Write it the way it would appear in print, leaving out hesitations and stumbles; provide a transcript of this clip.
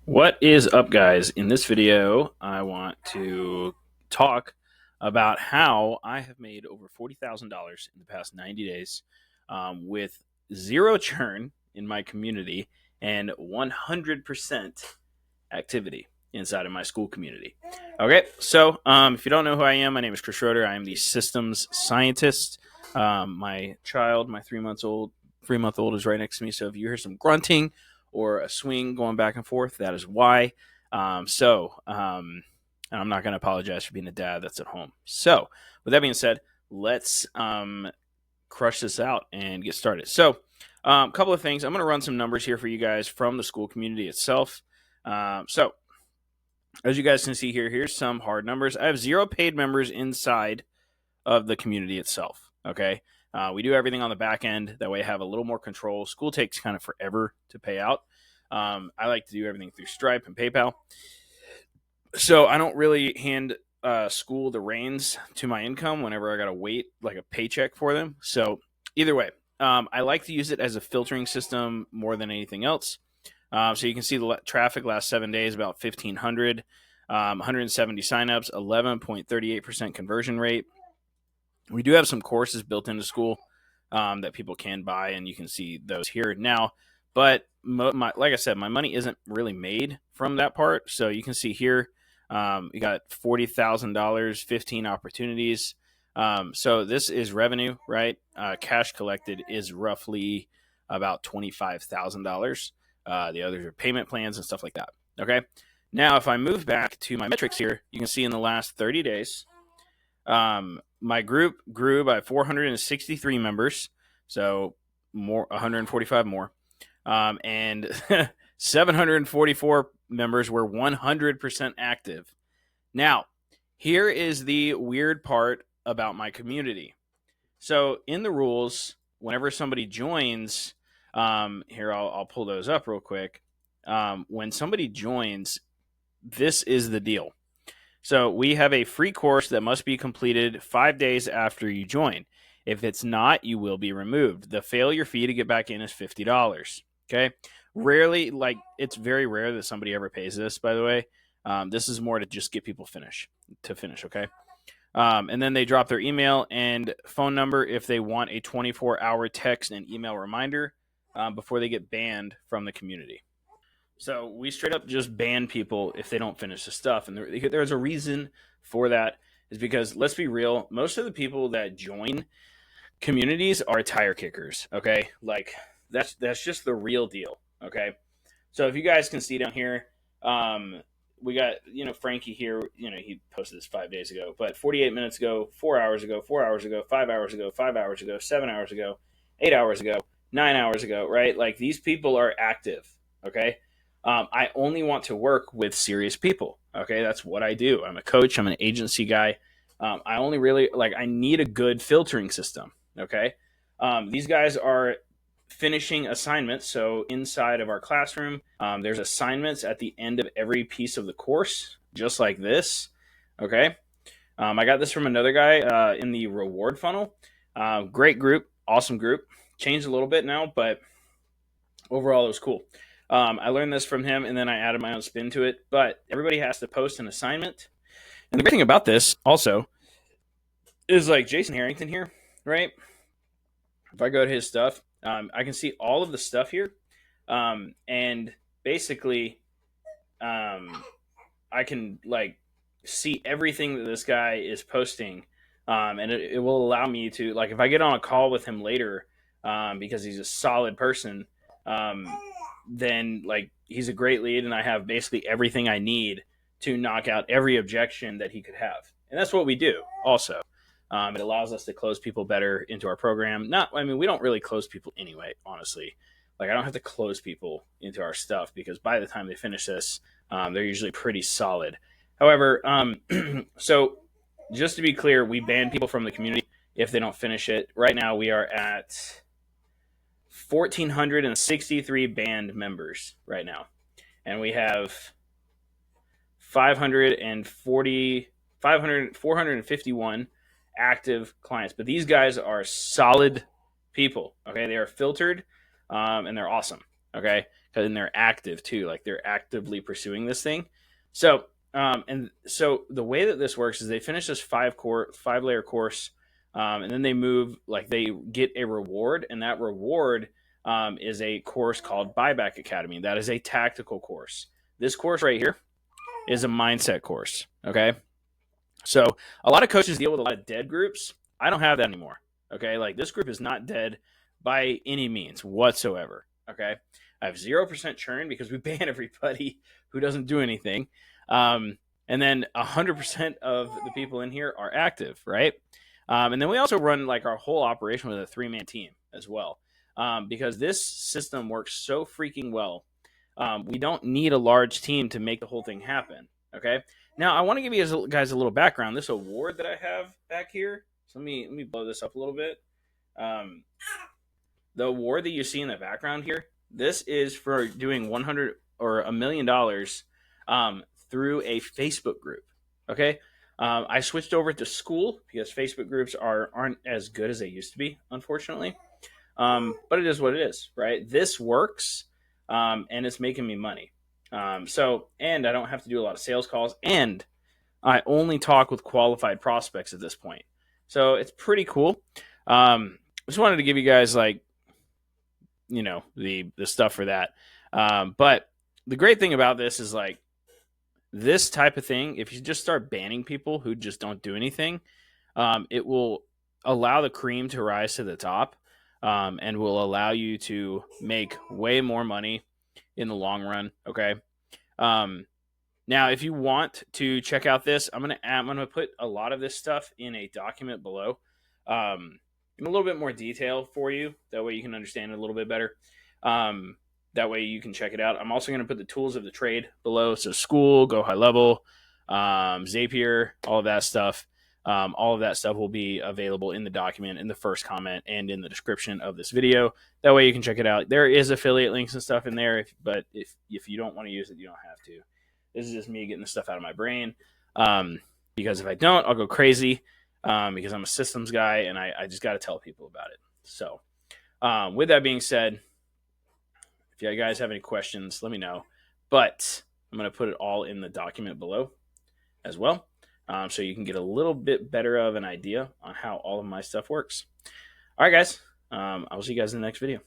What is up, guys? In this video, I want to talk about how I have made over $40,000 in the past 90 days with zero churn in my community and 100% activity inside of my Skool community. Okay, so if you don't know who I am, my name is Chris Schroeder. I am the systems scientist. My child, my 3-month-old is right next to me. So if you hear some grunting or a swing going back and forth, that is why. And I'm not going to apologize for being a dad that's at home. So with that being said, let's crush this out and get started. So a couple of things. I'm going to run some numbers here for you guys from the Skool community itself. So as you guys can see here, here's some hard numbers. I have 0 paid members inside of the community itself. Okay. We do everything on the back end. That way I have a little more control. Skool takes kind of forever to pay out. I like to do everything through Stripe and PayPal. So I don't really hand Skool the reins to my income whenever I got to wait like a paycheck for them. So either way, I like to use it as a filtering system more than anything else. So you can see the traffic last 7 days, about 1,500, 170 signups, 11.38% conversion rate. We do have some courses built into Skool that people can buy, and you can see those here now. But like I said, my money isn't really made from that part. So you can see here, we got $40,000, 15 opportunities. So this is revenue, right? Cash collected is roughly about $25,000. The others are payment plans and stuff like that. Okay. Now, if I move back to my metrics here, you can see in the last 30 days, my group grew by 463 members, so 145 more, and 744 members were 100% active. Now, here is the weird part about my community. So in the rules, whenever somebody joins, here I'll pull those up real quick. When somebody joins, this is the deal. So we have a free course that must be completed 5 days after you join. If it's not, you will be removed. The failure fee to get back in is $50. Okay. Rarely, it's very rare that somebody ever pays this, by the way. This is more to just get people finish. Okay. And then they drop their email and phone number if they want a 24-hour text and email reminder before they get banned from the community. So we straight up just ban people if they don't finish the stuff. And there's a reason for that, is because, let's be real, most of the people that join communities are tire kickers, okay? Like, that's just the real deal, okay? So if you guys can see down here, we got, Frankie here, he posted this 5 days ago, but 48 minutes ago, 4 hours ago, 4 hours ago, 5 hours ago, 5 hours ago, 7 hours ago, 8 hours ago, 9 hours ago, right? Like, these people are active, okay? I only want to work with serious people. Okay, that's what I do. I'm a coach. I'm an agency guy. I only really I need a good filtering system. Okay, these guys are finishing assignments. So inside of our classroom, there's assignments at the end of every piece of the course, just like this. Okay, I got this from another guy in the reward funnel. Great group, awesome group. Changed a little bit now, but overall it was cool. I learned this from him, and then I added my own spin to it. But everybody has to post an assignment. And the great thing about this also is, like, Jason Harrington here, right? If I go to his stuff, I can see all of the stuff here. And basically, I can, see everything that this guy is posting. And it will allow me to, if I get on a call with him later, because he's a solid person, then he's a great lead, and I have basically everything I need to knock out every objection that he could have. And that's what we do also. It allows us to close people better into our program. We don't really close people anyway, honestly. I don't have to close people into our stuff, because by the time they finish this, they're usually pretty solid. However, so just to be clear, we ban people from the community if they don't finish it. Right now we are at 1,463 banned members right now, and we have 451 active clients. But these guys are solid people. Okay, they are filtered, and they're awesome. Okay, and they're active too. Like they're actively pursuing this thing. So, and so the way that this works is they finish this 5-layer course, and then they move, like they get a reward, and that reward is a course called Buyback Academy. That is a tactical course. This course right here is a mindset course. Okay. So a lot of coaches deal with a lot of dead groups. I don't have that anymore. Okay. Like this group is not dead by any means whatsoever. Okay. I have 0% churn because we ban everybody who doesn't do anything. And then 100% of the people in here are active, right? And then we also run like our whole operation with a 3-man team as well, because this system works so freaking well. We don't need a large team to make the whole thing happen. Okay. Now I want to give you guys a little background. This award that I have back here. So let me blow this up a little bit. The award that you see in the background here, this is for doing 100 or $1 million through a Facebook group. Okay. I switched over to Skool because Facebook groups aren't as good as they used to be, unfortunately. But it is what it is, right? This works, and it's making me money. And I don't have to do a lot of sales calls, and I only talk with qualified prospects at this point. So it's pretty cool. Just wanted to give you guys like, the stuff for that. But the great thing about this is like this type of thing, if you just start banning people who just don't do anything, it will allow the cream to rise to the top, and will allow you to make way more money in the long run. Okay. Now, if you want to check out this, I'm gonna put a lot of this stuff in a document below, in a little bit more detail for you. That way you can understand it a little bit better. That way you can check it out. I'm also going to put the tools of the trade below. So Skool, Go High Level, Zapier, all of that stuff. All of that stuff will be available in the document, in the first comment, and in the description of this video. That way you can check it out. There is affiliate links and stuff in there, but if you don't want to use it, you don't have to. This is just me getting the stuff out of my brain, because if I don't, I'll go crazy, because I'm a systems guy, and I just got to tell people about it. So with that being said, if you guys have any questions, let me know. But I'm going to put it all in the document below as well, so you can get a little bit better of an idea on how all of my stuff works. All right, guys. I will see you guys in the next video.